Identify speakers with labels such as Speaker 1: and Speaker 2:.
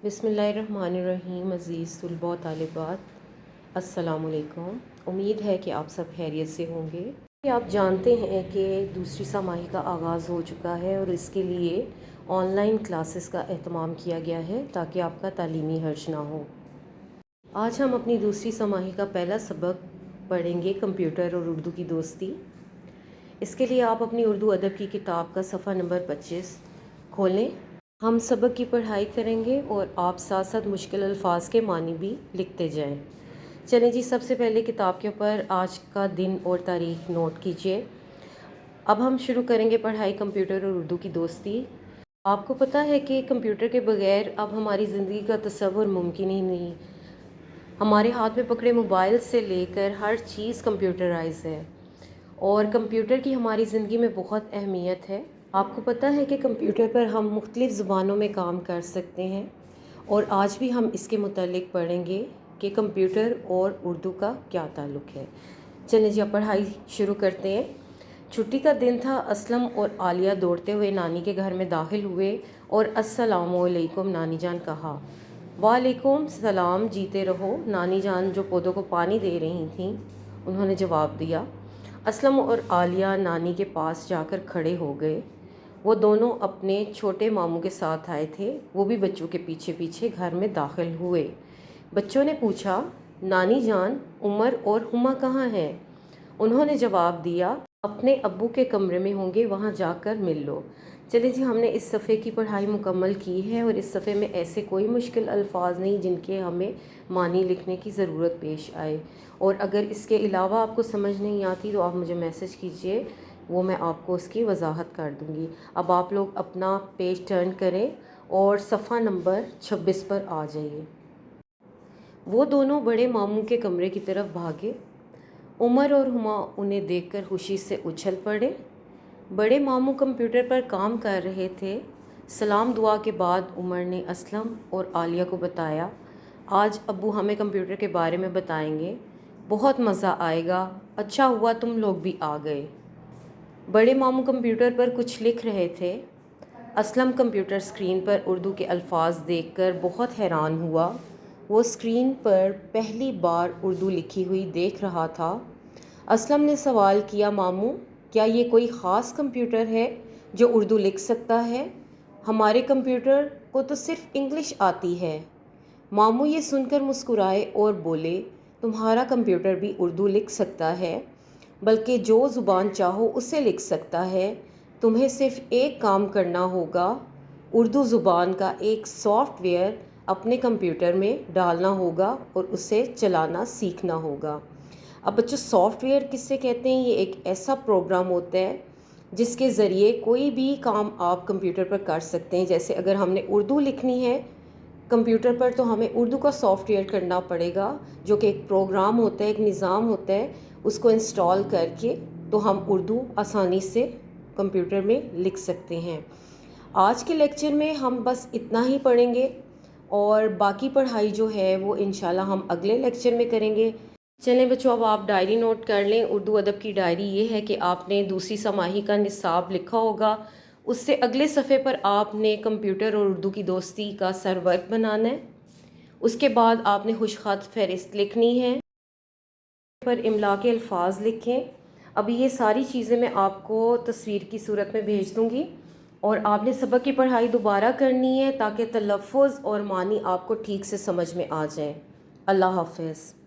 Speaker 1: बिस्मिल्लाहिर्रहमानिर्रहीम। अज़ीज़ तुलबा व तालिबात, अस्सलामु अलैकुम। उम्मीद है कि आप सब खैरियत से होंगे। आप जानते हैं कि दूसरी समाही का आगाज़ हो चुका है और इसके लिए ऑनलाइन क्लासेस का एहतमाम किया गया है ताकि आपका तालीमी हर्ज ना हो। आज हम अपनी दूसरी समाही का पहला सबक पढ़ेंगे, कंप्यूटर और उर्दू की दोस्ती। इसके लिए आप अपनी उर्दू अदब की किताब का सफ़ा नंबर 25 खोलें। हम सबक की पढ़ाई करेंगे और आप साथ साथ मुश्किल अल्फाज के मानी भी लिखते जाएं। चलें जी, सबसे पहले किताब के ऊपर आज का दिन और तारीख नोट कीजिए। अब हम शुरू करेंगे पढ़ाई कंप्यूटर और उर्दू की दोस्ती। आपको पता है कि कंप्यूटर के बगैर अब हमारी ज़िंदगी का तसव्वुर मुमकिन ही नहीं। हमारे हाथ में पकड़े मोबाइल से लेकर हर चीज़ कंप्यूटराइज है और कंप्यूटर की हमारी ज़िंदगी में बहुत अहमियत है। आपको पता है कि कंप्यूटर पर हम मुख्तलिफ़ ज़ुबानों में काम कर सकते हैं और आज भी हम इसके मुतालिक पढ़ेंगे कि कंप्यूटर और उर्दू का क्या ताल्लुक़ है। चलिए जी, अब पढ़ाई शुरू करते हैं। छुट्टी का दिन था। असलम और आलिया दौड़ते हुए नानी के घर में दाखिल हुए और अस्सलामु अलैकुम नानी जान कहा। वालेकुम सलाम, जीते रहो नानी जान जो पौधों को पानी दे रही थीं, उन्होंने जवाब दिया। असलम और आलिया नानी के पास जाकर खड़े हो गए। वो दोनों अपने छोटे मामू के साथ आए थे। वो भी बच्चों के पीछे पीछे घर में दाखिल हुए। बच्चों ने पूछा, नानी जान, उमर और हुमा कहाँ हैं? उन्होंने जवाब दिया, अपने अब्बू के कमरे में होंगे, वहाँ जाकर मिल लो। चलिए जी, हमने इस सफ़े की पढ़ाई मुकम्मल की है और इस सफ़े में ऐसे कोई मुश्किल अल्फाज नहीं जिनके हमें मानी लिखने की ज़रूरत पेश आए। और अगर इसके अलावा आपको समझ नहीं आती तो आप मुझे मैसेज कीजिए, वो मैं आपको उसकी वजाहत कर दूँगी। अब आप लोग अपना पेज टर्न करें और सफ़ा नंबर 26 पर आ जाइए। वो दोनों बड़े मामू के कमरे की तरफ भागे। उमर और हुमा उन्हें देखकर खुशी से उछल पड़े। बड़े मामू कंप्यूटर पर काम कर रहे थे। सलाम दुआ के बाद उमर ने असलम और आलिया को बताया, आज अब्बू हमें कंप्यूटर के बारे में बताएंगे, बहुत मज़ा आएगा। अच्छा हुआ तुम लोग भी आ गए। बड़े मामू कंप्यूटर पर कुछ लिख रहे थे। असलम कंप्यूटर स्क्रीन पर उर्दू के अल्फाज देखकर बहुत हैरान हुआ। वो स्क्रीन पर पहली बार उर्दू लिखी हुई देख रहा था। असलम ने सवाल किया, मामू क्या ये कोई ख़ास कंप्यूटर है जो उर्दू लिख सकता है? हमारे कंप्यूटर को तो सिर्फ इंग्लिश आती है। मामू ये सुनकर मुस्कुराए और बोले, तुम्हारा कंप्यूटर भी उर्दू लिख सकता है, बल्कि जो ज़ुबान चाहो उसे लिख सकता है। तुम्हें सिर्फ़ एक काम करना होगा, उर्दू ज़ुबान का एक सॉफ्टवेयर अपने कंप्यूटर में डालना होगा और उसे चलाना सीखना होगा। अब बच्चों, सॉफ्टवेयर किससे कहते हैं? ये एक ऐसा प्रोग्राम होता है जिसके ज़रिए कोई भी काम आप कंप्यूटर पर कर सकते हैं। जैसे अगर हमने उर्दू लिखनी है कंप्यूटर पर तो हमें उर्दू का सॉफ्टवेयर करना पड़ेगा, जो कि एक प्रोग्राम होता है, एक निज़ाम होता है। उसको इंस्टॉल करके तो हम उर्दू आसानी से कंप्यूटर में लिख सकते हैं। आज के लेक्चर में हम बस इतना ही पढ़ेंगे और बाकी पढ़ाई जो है वो इंशाल्लाह हम अगले लेक्चर में करेंगे। चलें बच्चों, अब आप डायरी नोट कर लें। उर्दू अदब की डायरी ये है कि आपने दूसरी समाही का निसाब लिखा होगा, उससे अगले सफ़े पर आपने कंप्यूटर और उर्दू की दोस्ती का सरवर्क बनाना है। उसके बाद आपने खुशख़त फ़हरिस्त लिखनी है, पर इमला के अल्फाज लिखें। अभी ये सारी चीज़ें मैं आपको तस्वीर की सूरत में भेज दूँगी और आपने सबक की पढ़ाई दोबारा करनी है ताकि तलफ़ुज़ और मानी आपको ठीक से समझ में आ जाए। अल्लाह हाफ़िज़।